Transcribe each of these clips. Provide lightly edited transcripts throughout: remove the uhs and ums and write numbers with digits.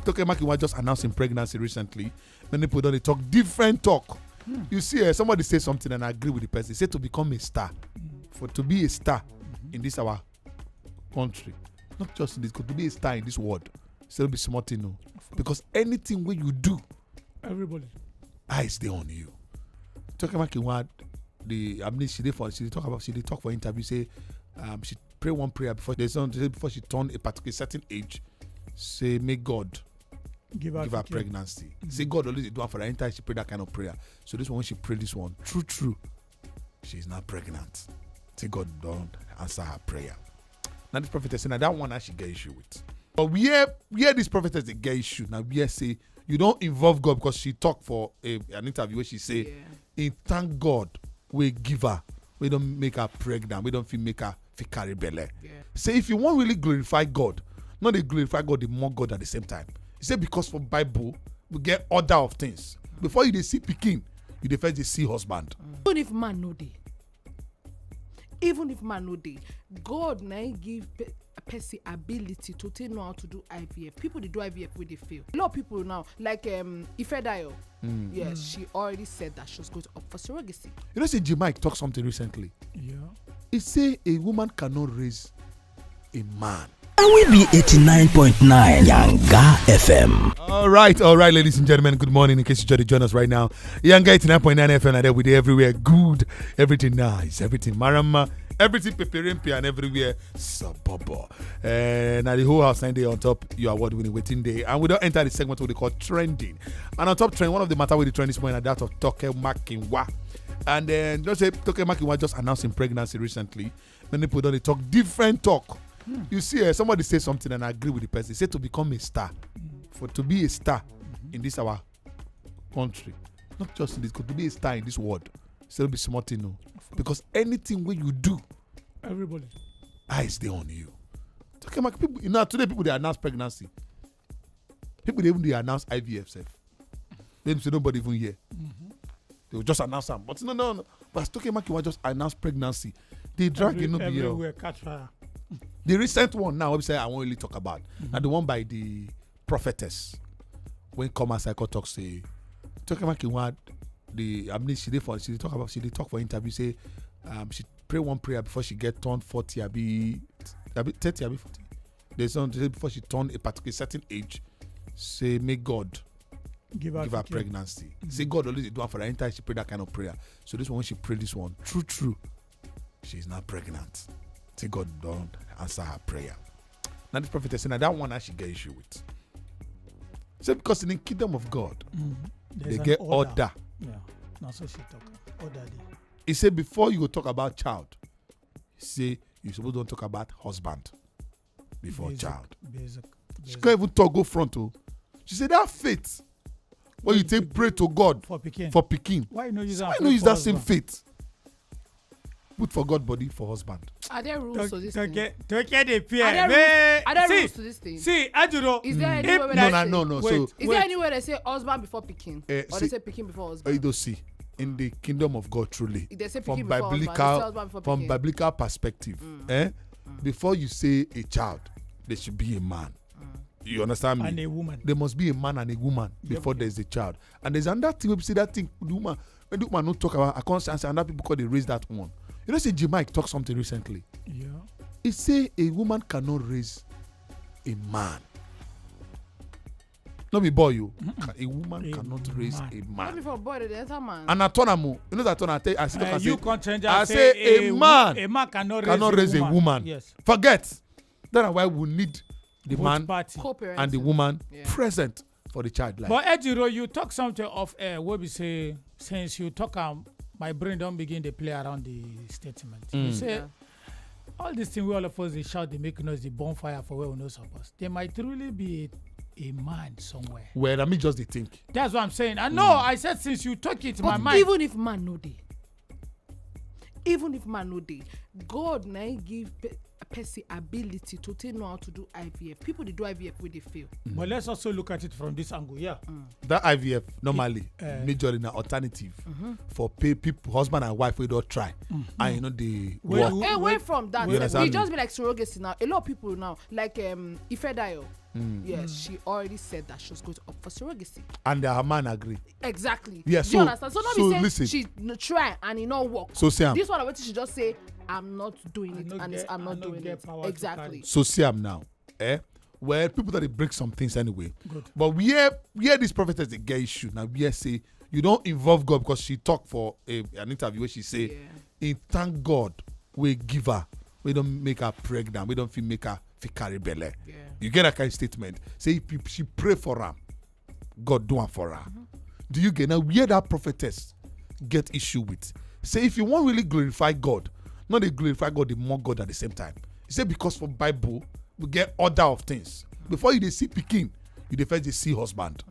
Toke Makinwa just announcing pregnancy recently. Many people don't talk different talk. You see, somebody say something and I agree with the person. Say to become a star, to be a star in this our country, not just in this, to be a star in this world, still be smart, because anything when you do, everybody eyes they on you. Toke Makinwa, she talk for interview. Say she pray one prayer before she turn a particular certain age. Say may God give her pregnancy. Say God always do it for her. Anytime she pray that kind of prayer. So this one, when she pray this one, true, she's not pregnant. Say God don't answer her prayer. Now this prophetess say, now that one she get issue with. But we hear this prophetess they get issue. Now we say you don't involve God, because she talk for an interview where she say, thank God we give her. We don't make her pregnant. We don't make her carry belly. Say if you want really glorify God, not they glorify God, they mock God at the same time. He said because for Bible we get order of things. Before you they see Pikin, you dey first they see husband. Even if man no dey, God now give a person ability to know how to do IVF. People they do IVF where they fail. A lot of people now, like Ifedayo, yes, she already said that she was going to opt for surrogacy. You know, say Mike talk something recently. Yeah. He say a woman cannot raise a man. And we be 89.9 Yanga FM. All right, ladies and gentlemen, good morning. In case you try to join us right now, Yanga 89.9 FM, and there we everywhere. Good, everything nice, everything marama, everything peperimpi, and everywhere sabobo. And now the whole house 9 day on top your award-winning Wetin day, and we don't enter the segment what they call trending. And on top trend, one of the matter with the trend this morning, that of Toke Makinwa. And then just say Toke Makinwa just announcing pregnancy recently. Many people don't talk different talk. You see, somebody say something and I agree with the person. Say to become a star, to be a star in this our country, not just in this, to be a star in this world, still be smart, because anything when you do, everybody eyes they on you. People, today people they announce pregnancy. People they announce IVF self. They say nobody even hear. They will just announce them, but no. But Toke Makinwa just announced pregnancy. They drag everywhere catch fire. The recent one now, I won't really talk about. And the one by the prophetess, when Come Cycle talk say, Toke Makinwa, she talk for interview. Say she pray one prayer before she get turned 40, 30, 40. There's something before she turn a particular certain age. Say may God give her pregnancy. Say God always do it for her. Anytime she pray that kind of prayer. So this one, when she pray this one, true, she's not pregnant. Say God don't answer her prayer. Now this prophet is saying that one she get issue with. Say because in the kingdom of God, they get order. Yeah, that's what she talk. Order. He said before you go talk about child, say you supposed don't talk about husband before child. Basic. She can't even talk go front to. She said that faith when you take pray to God for Pikin. Why you use that same faith? Put for God body for husband. Are there rules to this thing? To get the peer. Are there rules to this thing? See, Ajuro. Is there anywhere No. So is there anywhere they say husband before Pikin, or they say Pikin before husband? You don't see in the kingdom of God truly. They say Pikin before husband, they say husband before Pikin. From biblical perspective, before you say a child, there should be a man. You understand me? And a woman. There must be a man and a woman before there's a child. And there's another thing we say that thing. The woman, when the woman don't talk about, I can't answer. And other people call they raise that one. You know, say Mike talk something recently. Yeah. He say a woman cannot raise a man. Not be boy you. A woman cannot raise a man. Not before boy, they enter man. And I turn you know that I say a man cannot raise a woman. Yes. Forget. That's why we need the both man party and the woman present for the child life. But Ejiro, you talk something of what we say since you talk my brain don't begin to play around the statement. You say all these things we all of us they shout, they make noise, the bonfire for where we know supposed. There might really be a man somewhere. Well, I mean just the think. That's what I'm saying. I know I said since you talk it, my mind. Even if man no dey, God now give a person ability to know how to do IVF. People they do IVF where they fail. But let's also look at it from this angle. Yeah. That IVF normally majorly an alternative for people, husband and wife we don't try. And you know the away from that. We just be like surrogacy now. A lot of people now, like Ifedayo. Yes, she already said that she was going to opt for surrogacy. And her man agree. Exactly. Yeah, Do you understand? So not so be saying listen. she try and it not work. So Sam. This one I she just say I'm not doing it and I'm not doing it. power to Exactly. So Sam now. Well, people that they break some things anyway. Good. But where this prophetess they get issue now, we say you don't involve God because she talked for an interview where she say, in thank God we give her, we don't make her pregnant, we don't make her carry belly. Yeah. You get that kind of statement. Say if she pray for her, God do it for her. Do you get now where that prophetess get issue with? Say if you want really glorify God, not they glorify God, they mock God at the same time. He said because for Bible we get order of things. Before you they see Pikin, you the first they see husband.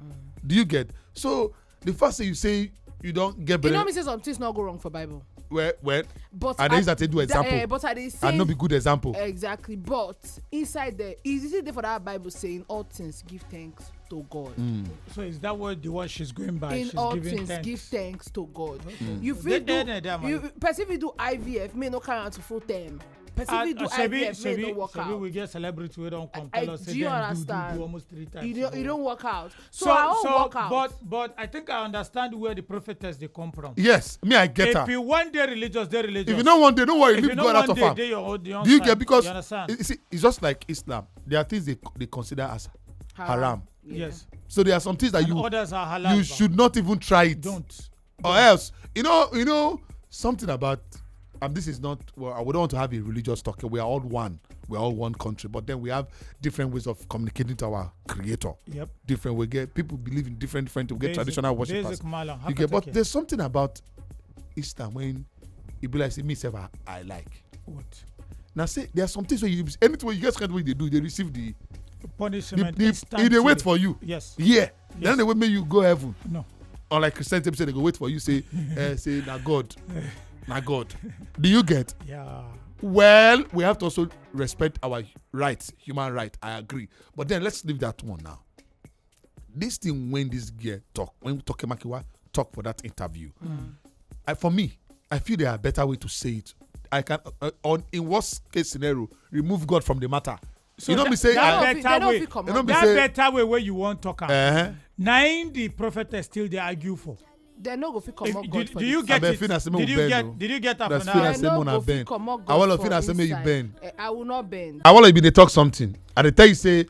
Do you get? So the first thing you say you don't get better. You know me say some things not go wrong for Bible. Well, but and then that they do example. But I say and not be good example. Exactly. But inside there, is it there for that Bible saying all things give thanks to God? So is that what the one she's going by? In she's all giving things thanks. give thanks to God. You feel person if you do IVF may not carry out to full term. Person if you do IVF may not work out. We get celebrity we don't come tell us do you understand? do almost 3 times. You don't work out. So I won't work out. But I think I understand where the prophetess they come from. Yes, me I get her. If you want they're religious, they're religious. If you don't want, don't worry. If Leave you God don't out want of they her. your own Do you get? Because you understand? it's just like Islam. There are things they consider as haram. Yes. So there are some things that And others are halal. you should not even try it. Don't. Or else, you know something about. This is not. Well, I wouldn't want to have a religious talk. We are all one. We are all one country. But then we have different ways of communicating to our Creator. Yep. Different. We get people believe in different. We get traditional worshippers. Basic malam. You get. But there's something about Islam when it be like say me self I like. What? Now say there are some things where you anything you get what they do they receive the Punishment. they wait for you. Yes. Yeah. Then they will make you go heaven. No. Unlike Christianity say they go wait for you say say na God. Na God. Do you get? Yeah. Well, we have to also respect our rights, human right. I agree. But then let's leave that one now. This thing when this girl talk, when Toke Makinwa talk for that interview, for me, I feel there are better way to say it. I can, in worst case scenario, remove God from the matter. So you know me say better way where you want talk am. Nine the prophetess still they argue for. They no go fit comot God for do you get it? Did you get that for now? They no go fit comot God for inside. I will not bend. I want to be they talk something. I tell you say,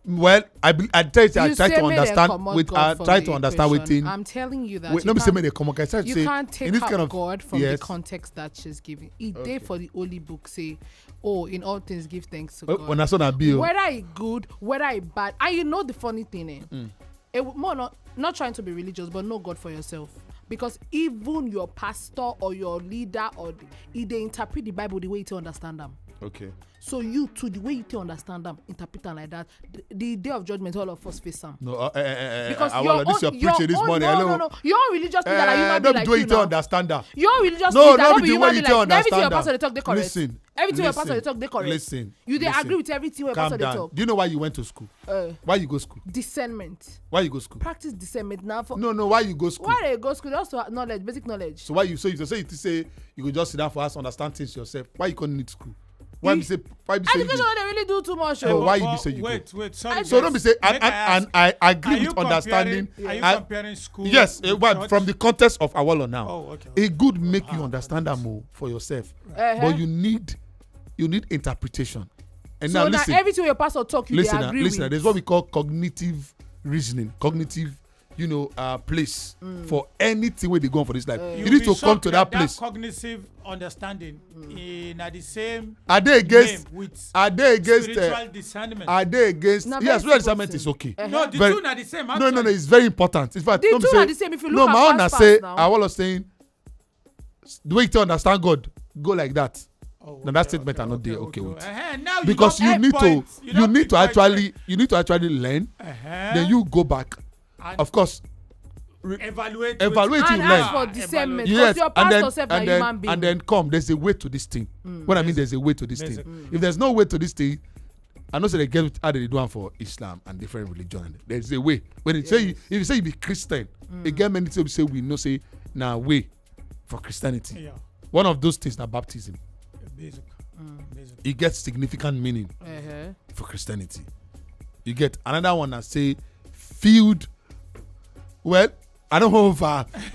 well, I tell you I try to understand with try to understand within. I'm telling you that. Wait, let me say me they come on. You can't take out God from the context that she's giving. It did for the holy book say, oh, in all things give thanks to God. When I saw that bill, whether it good, whether it bad, and you know the funny thing, more not trying to be religious, but know God for yourself. Because even your pastor or your leader they interpret the Bible the way you understand them. Okay. So you too, the way you understand them, interpret them like that. The day of judgment, all of us face them. No, because this your preaching this morning. No. Your religious leader that you might be like you now. Understand that. Your religious leader, no, be the way you like everything your that. pastor they talk, they correct. Listen. Everything your pastor they talk, they correct. Listen. You they agree with everything your pastor they talk. Do you know why you went to school? Why you go school? Discernment. Why you go school? Practice discernment now. No. Why you go school? Why they go school? Just to have knowledge, basic knowledge. So why you say you could just sit down for us understand things yourself? Why you can't need school? Why be say education they really do too much. Why you be say you wait, sorry. So don't be say and I agree with understanding. Are you comparing school? Yes, from the context of Awolo now. Oh, okay. It good make you understand that more for yourself. But you need interpretation. And so now listen. Everything your pastor talk, you agree with. There's what we call cognitive reasoning, cognitive place for anything where they go on for this life. You need to come to that place. Cognitive understanding in the same. Are they against spiritual discernment? Are they against? Yes, spiritual discernment is okay. No, the two are the same. No, it's very important. In fact, the two are the same. If you look at my own say, I was saying, the way to understand God, go like that. Now that statement are not there. Okay, with. Because you need to actually learn. Then you go back. Of course, evaluate and you learn. Ask for discernment. Yes, your pastor and then come. There's a way to this thing. What I mean, there's a way to this thing. If there's no way to this thing, I know they get how they do it for Islam and different religion. There's a way. When it say if you say you be Christian, again many times say we know say now way for Christianity. Yeah. One of those things is baptism. Basic. It gets significant meaning for Christianity. You get another one that say field. Well, I don't know if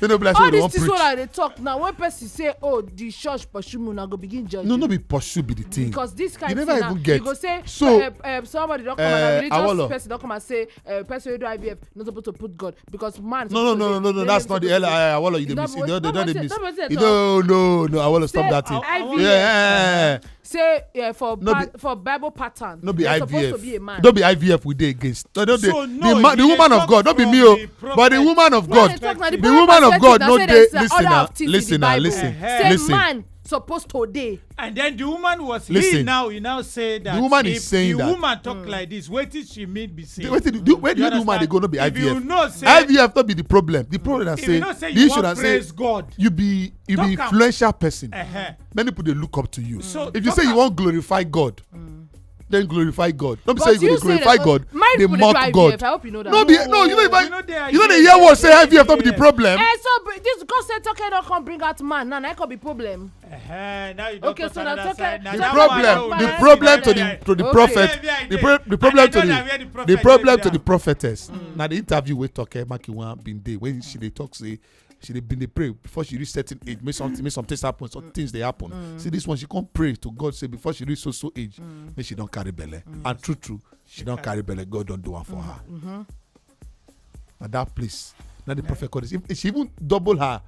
they don't be like all so they these won't things preach. wey they talk now when person say oh the church pursue me una go begin judge No be pursue be the thing. because this kind You of never thing even now get. you go say So, somebody don come and Awolo. religious person don come and say person wey do IVF not supposed to put God because man No. That's not the Awolo. You dey miss. You don't miss. No. Awolo, stop that thing. IVF Yeah. say for No for Bible pattern No be you're supposed to be a IVF. man. Don't be IVF we dey against. No, don't So, dey. no, The you woman dey of talk God, don't be from me, the but the prophet. woman of When God. they talk now, The prophet woman of perspective God, now no say dey. there's Listen order now, of things in listen the now, Bible. listen, Say listen. man supposed to dey. And then the woman was Listen. he now say that The woman is if saying the that. woman talk like this, wetin she mean be say. Where the woman they understand? go no be If you IVF. know say IVF not be the problem. The problem that if say you know say the you issue wan that say praise God. you be Talk am. influential person. Uh-huh. Many people they look up to you. So, If you talk say you am. want glorify God, then glorify God. Don't be But saying you you go dey say glorify that, God. married They people dey do mock IVF. God. I hope you know that. No, you know You know the hear what say IVF not be the problem. So this God said Toke don't come bring out man. Now that could be problem. Now you don't Okay, talk so now another Toke- side. Now The that problem, one, the I don't problem see to that. the Okay. prophet, Yeah, the yeah. problem to And I know that where the the prophet problem dey to the now. prophetess. Now the interview with Toke Makinwa been there when she dey talk say she dey been dey pray before she reach certain age. Make some things happen. Some things they happen. See this one she come pray to God say before she reach so age, make she don't carry belle. And true, she don't carry belle. God don't do one for her. At that place, now the prophet called this. She even double her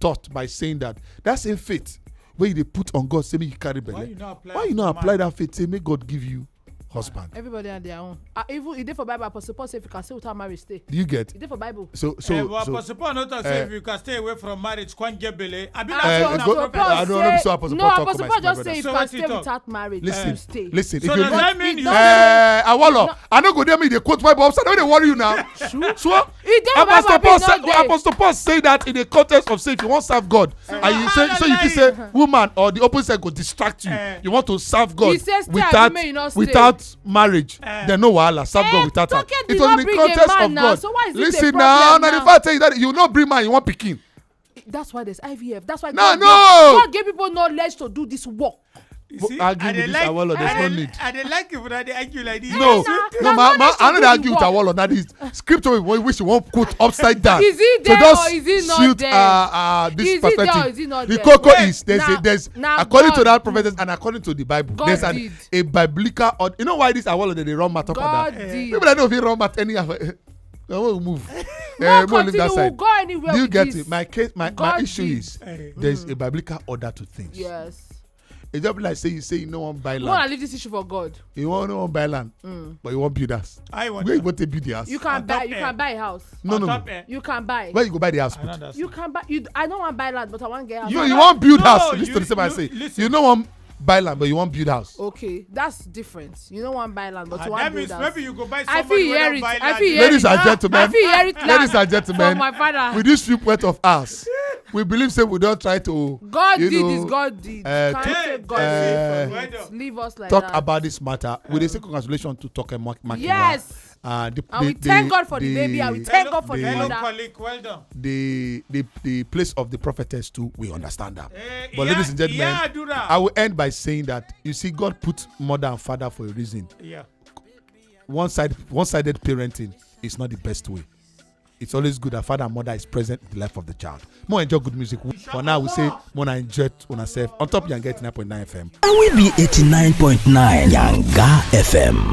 thought by saying that same faith where they put on God say make you carry belle. Why you not apply that faith? Say make God give you husband. Everybody on their own. Even it dey for Bible. Apostle Paul say if you can stay without marriage, stay. Do you get? It dey for Bible. So Apostle Paul not say if you can stay away from marriage, can't get belle. I mean, Apostle Paul I don't know if so Apostle Paul talk Apostle about Paul it, my just say brother. if So you can what stay he talk? without marriage, Listen, you stay. listen. So if you does that mean you? Awolo, I don't go there me they quote Bible upside. Don't they worry you now? So It dey for Bible, Apostle abi Paul e say no dey? Apostle Paul say that in the context of say if you want to serve God, and you say so you can say woman or the opposite go distract you. You want to serve God He says stay, abi make you not stay. without marriage. Then no wahala. Serve God without her. Toke did It was not in the bring a context man of now, God. so why is it a Listen now, problem now the now? fact tell you that you not bring man, you want Pikin. That's why there's IVF. That's why No. God gave people knowledge to do this work. You see, Argue with this Awolo, there's no need. I dey like if they argue like this. No, Nah, I knowledge to don't do the argue with work. Awolo. That is scripture which you won't put upside down. Is he there just or is he not suit, there? this Is he there perspective. or is he not The there? cocoa Wait, is there's now according to God- that prophetess and according to the Bible. God There's did. a biblical. You know why this Awolo they run matter for God that? did. People that don't feel run matter any. I want to move. No, We'll leave continue. that We'll side. go anywhere Do you with get this. it? My case, my God issue did. is there's a biblical order to things. Yes. It's just like say you know one buy We want to land. leave this issue for God. You want no one buy land, but you want build house. I want Where you want to build the house? You can On buy. top You air. can buy a house. No. You can buy. Where you go buy the house? Put? another. You can buy. I don't want to buy land, but I want to get house. You want build No, house. Listen to you- the same I you- say. listen. You know one buy land, but you want build house. Okay, that's different. You don't want to buy land, but you want That to means build house. maybe you go buy I somebody feel wey hear don it. buy I land. feel hear Ladies it. and gentlemen, I feel hear it. ladies and gentlemen, From my father. with this sweep wet of us, we believe say we don't try to God you did know, this. God did. Can't take God away from it. Leave us like talk that. about this matter. We dey say congratulations to Toke Makinwa. Yes. And we thank God for the baby, and we thank God for the Hello, mother. colleague, well done. the place of the prophetess too. We understand that. But Yeah, ladies and gentlemen, yeah, do that. I will end by saying that you see, God put mother and father for a reason. Yeah. One-sided parenting is not the best way. It's always good that father and mother is present in the life of the child. More enjoy good music. For now, we say more enjoy on ourselves. On top, you can get 9.9 FM. And we be 89.9 Yanga FM.